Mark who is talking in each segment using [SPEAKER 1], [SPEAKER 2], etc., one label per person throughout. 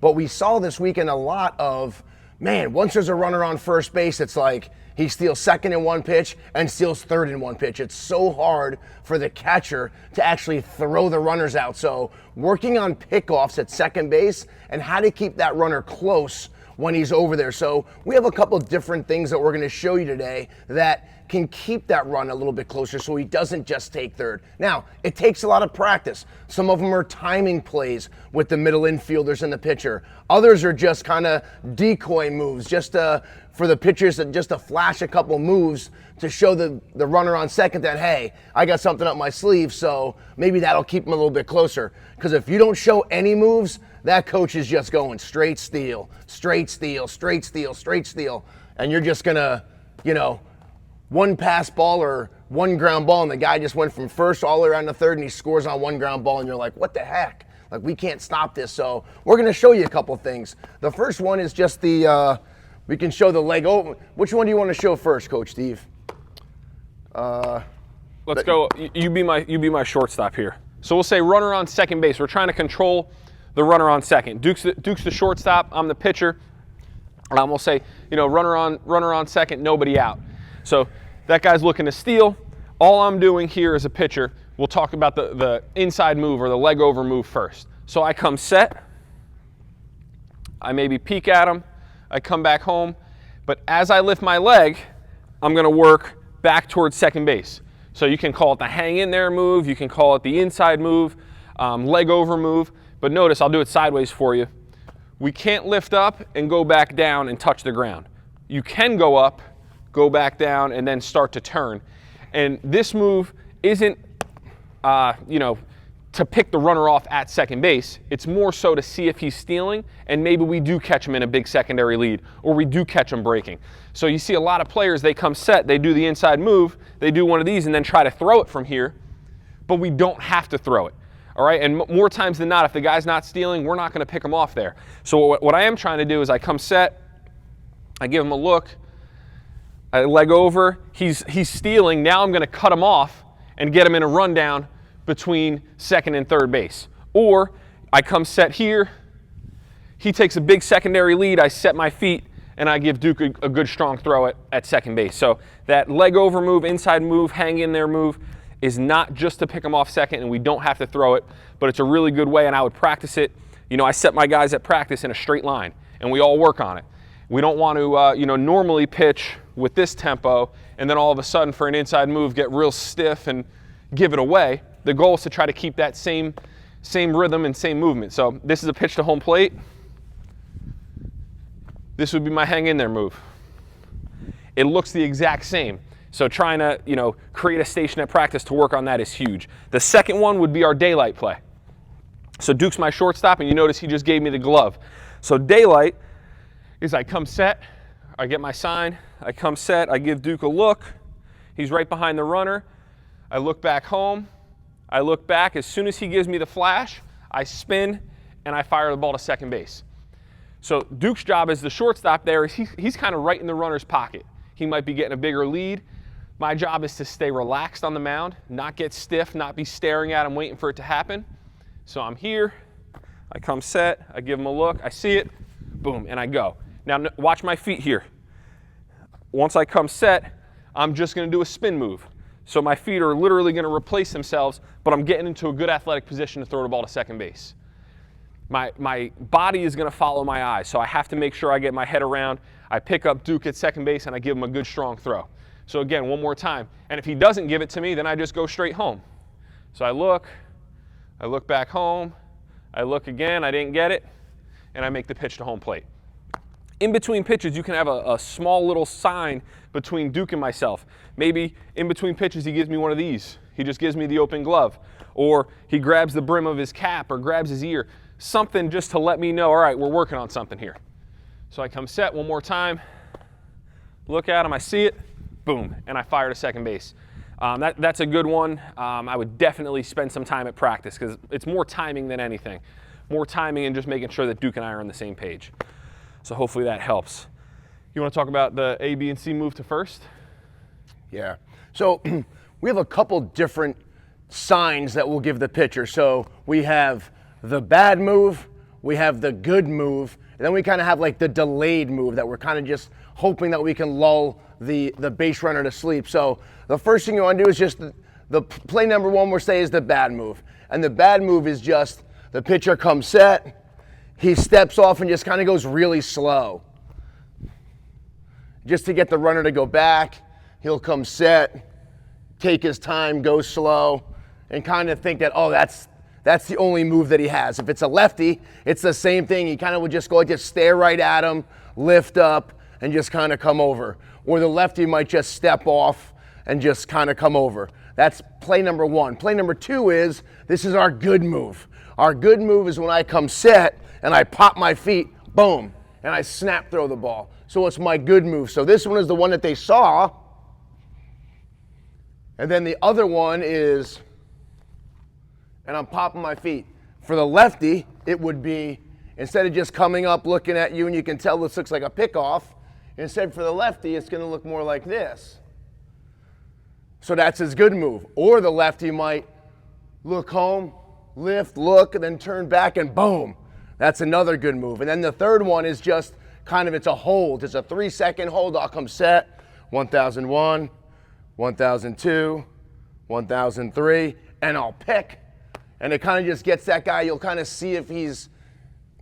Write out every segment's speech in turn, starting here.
[SPEAKER 1] But we saw this weekend a lot of, man, once there's a runner on first base, it's like he steals second in one pitch and steals third in one pitch. It's so hard for the catcher to actually throw the runners out. So working on pickoffs at second base and how to keep that runner close when he's over there. So we have a couple of different things that we're going to show you today that can keep that run a little bit closer so he doesn't just take third. Now, it takes a lot of practice. Some of them are timing plays with the middle infielders and the pitcher. Others are just kind of decoy moves, just for the pitchers just to flash a couple moves to show the runner on second that, hey, I got something up my sleeve, so maybe that'll keep him a little bit closer. Because if you don't show any moves, that coach is just going straight steal, straight steal, straight steal, straight steal, and you're just gonna, one pass ball or one ground ball, and the guy just went from first all the way around to third, and he scores on one ground ball, and you're like, what the heck? Like, we can't stop this. So we're gonna show you a couple things. The first one is just we can show the leg over. Which one do you want to show first, Coach Steve?
[SPEAKER 2] Let's go. You be my shortstop here. So we'll say runner on second base. We're trying to control the runner on second. Duke's the shortstop. I'm the pitcher. We'll say, runner on second, nobody out. So that guy's looking to steal. All I'm doing here as a pitcher, we'll talk about the inside move or the leg over move first. So I come set. I maybe peek at him. I come back home. But as I lift my leg, I'm going to work back towards second base. So you can call it the hang in there move. You can call it the inside move, leg over move. But notice, I'll do it sideways for you. We can't lift up and go back down and touch the ground. You can go up, go back down, and then start to turn. And this move isn't, to pick the runner off at second base. It's more so to see if he's stealing, and maybe we do catch him in a big secondary lead, or we do catch him breaking. So you see a lot of players, they come set, they do the inside move, they do one of these, and then try to throw it from here, but we don't have to throw it. All right, and more times than not, if the guy's not stealing, we're not going to pick him off there. So what I am trying to do is I come set, I give him a look, I leg over, he's stealing, now I'm going to cut him off and get him in a rundown between second and third base. Or I come set here, he takes a big secondary lead, I set my feet, and I give Duke a good strong throw at second base. So that leg over move, inside move, hang in there move is not just to pick him off second, and we don't have to throw it, but it's a really good way, and I would practice it. I set my guys at practice in a straight line, and we all work on it. We don't want to, normally pitch with this tempo, and then all of a sudden for an inside move get real stiff and give it away. The goal is to try to keep that same rhythm and same movement. So this is a pitch to home plate. This would be my hang in there move. It looks the exact same. So trying to, create a station at practice to work on that is huge. The second one would be our daylight play. So Duke's my shortstop, and you notice he just gave me the glove. So daylight is I come set, I get my sign, I come set, I give Duke a look. He's right behind the runner. I look back home. I look back. As soon as he gives me the flash, I spin, and I fire the ball to second base. So Duke's job as the shortstop there is he's kind of right in the runner's pocket. He might be getting a bigger lead. My job is to stay relaxed on the mound, not get stiff, not be staring at him waiting for it to happen. So I'm here, I come set, I give him a look, I see it, boom, and I go. Now watch my feet here. Once I come set, I'm just going to do a spin move. So my feet are literally going to replace themselves, but I'm getting into a good athletic position to throw the ball to second base. My body is going to follow my eyes, so I have to make sure I get my head around. I pick up Duke at second base, and I give him a good strong throw. So again, one more time. And if he doesn't give it to me, then I just go straight home. So I look back home, I look again, I didn't get it, and I make the pitch to home plate. In between pitches, you can have a small little sign between Duke and myself. Maybe in between pitches, he gives me one of these. He just gives me the open glove. Or he grabs the brim of his cap or grabs his ear. Something just to let me know, all right, we're working on something here. So I come set one more time, look at him, I see it, boom, and I fire to second base. That's a good one. I would definitely spend some time at practice because it's more timing than anything. More timing and just making sure that Duke and I are on the same page. So hopefully that helps. You want to talk about the A, B, and C move to first?
[SPEAKER 1] Yeah. So we have a couple different signs that we'll give the pitcher. So we have the bad move, we have the good move, and then we kind of have like the delayed move that we're kind of just hoping that we can lull the base runner to sleep. So the first thing you want to do is just the play number one we'll say is the bad move. And the bad move is just the pitcher comes set, he steps off and just kind of goes really slow. Just to get the runner to go back, he'll come set, take his time, go slow, and kind of think that, oh, that's the only move that he has. If it's a lefty, it's the same thing. He kind of would just go, just stare right at him, lift up, and just kind of come over. Or the lefty might just step off and just kind of come over. That's play number one. Play number two is, this is our good move. Our good move is when I come set and I pop my feet, boom, and I snap throw the ball. So it's my good move. So this one is the one that they saw. And then the other one is, and I'm popping my feet. For the lefty, it would be, instead of just coming up looking at you and you can tell this looks like a pickoff, instead for the lefty, it's gonna look more like this. So that's his good move. Or the lefty might look home, lift, look, and then turn back and boom. That's another good move. And then the third one is just kind of, it's a hold. It's a 3-second hold. I'll come set, 1001, 1002, 1003, and I'll pick. And it kind of just gets that guy, you'll kind of see if he's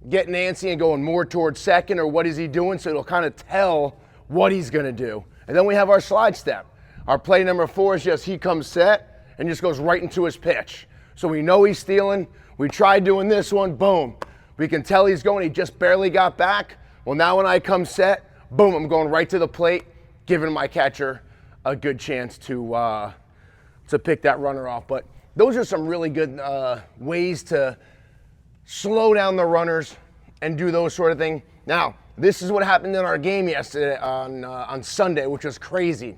[SPEAKER 1] getting antsy and going more towards second or what is he doing, so it'll kind of tell what he's gonna do. And then we have our slide step. Our play number four is just he comes set and just goes right into his pitch. So we know he's stealing. We tried doing this one, boom. We can tell he's going, he just barely got back. Well, now when I come set, boom, I'm going right to the plate, giving my catcher a good chance to pick that runner off. But those are some really good ways to slow down the runners and do those sort of things. Now, this is what happened in our game yesterday on Sunday, which was crazy.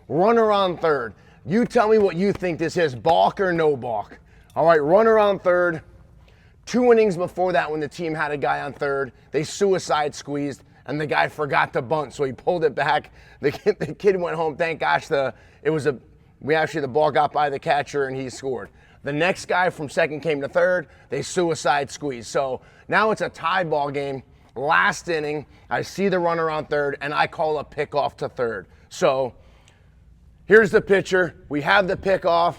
[SPEAKER 1] Runner on third. You tell me what you think this is, balk or no balk. All right, runner on third. 2 innings before that, when the team had a guy on third, they suicide squeezed, and the guy forgot to bunt, so he pulled it back. The kid went home. Thank gosh, the ball got by the catcher, and he scored. The next guy from second came to third. They suicide squeezed. So now it's a tie ball game. Last inning, I see the runner on third, and I call a pickoff to third. So here's the pitcher. We have the pickoff.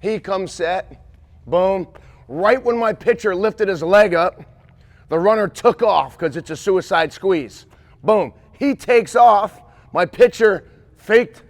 [SPEAKER 1] He comes set. Boom. Right when my pitcher lifted his leg up, the runner took off because it's a suicide squeeze. Boom. He takes off. My pitcher faked.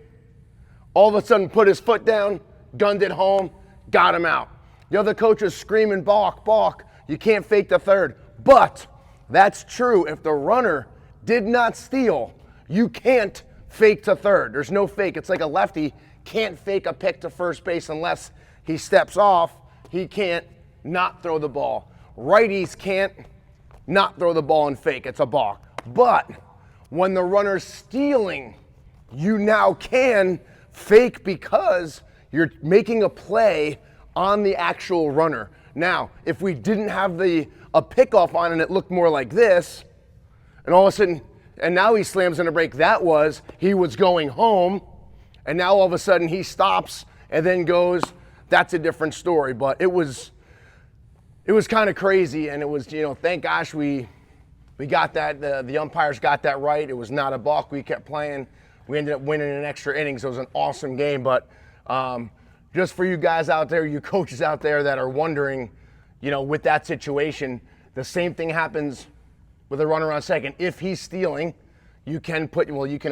[SPEAKER 1] All of a sudden put his foot down, gunned it home, got him out. The other coach was screaming, balk, balk. You can't fake the third. But that's true. If the runner did not steal, you can't fake to third. There's no fake. It's like a lefty can't fake a pick to first base unless he steps off. He can't not throw the ball. Righties can't not throw the ball and fake. It's a balk. But when the runner's stealing, you now can fake because you're making a play on the actual runner. Now, if we didn't have a pickoff on and it looked more like this, and all of a sudden, and now he slams in a break, he was going home, and now all of a sudden he stops and then goes, that's a different story. But it was kind of crazy, and it was, thank gosh we got that, the umpires got that right. It was not a balk. We kept playing. We ended up winning in extra innings. It was an awesome game. But just for you guys out there, you coaches out there that are wondering, with that situation, the same thing happens with a runner on second. If he's stealing, you can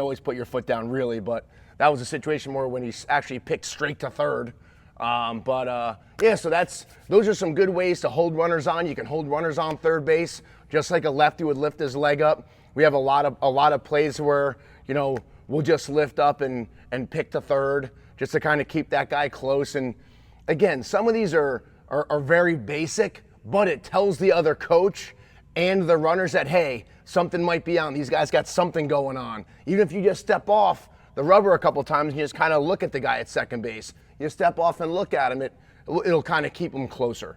[SPEAKER 1] always put your foot down, really. But that was a situation more when he actually picked straight to third. So those are some good ways to hold runners on. You can hold runners on third base, just like a lefty would lift his leg up. We have a lot of plays where, we'll just lift up and pick to third just to kind of keep that guy close. And again, some of these are very basic, but it tells the other coach and the runners that, hey, something might be on. These guys got something going on. Even if you just step off the rubber a couple times and you just kind of look at the guy at second base, you step off and look at him, it'll kind of keep him closer.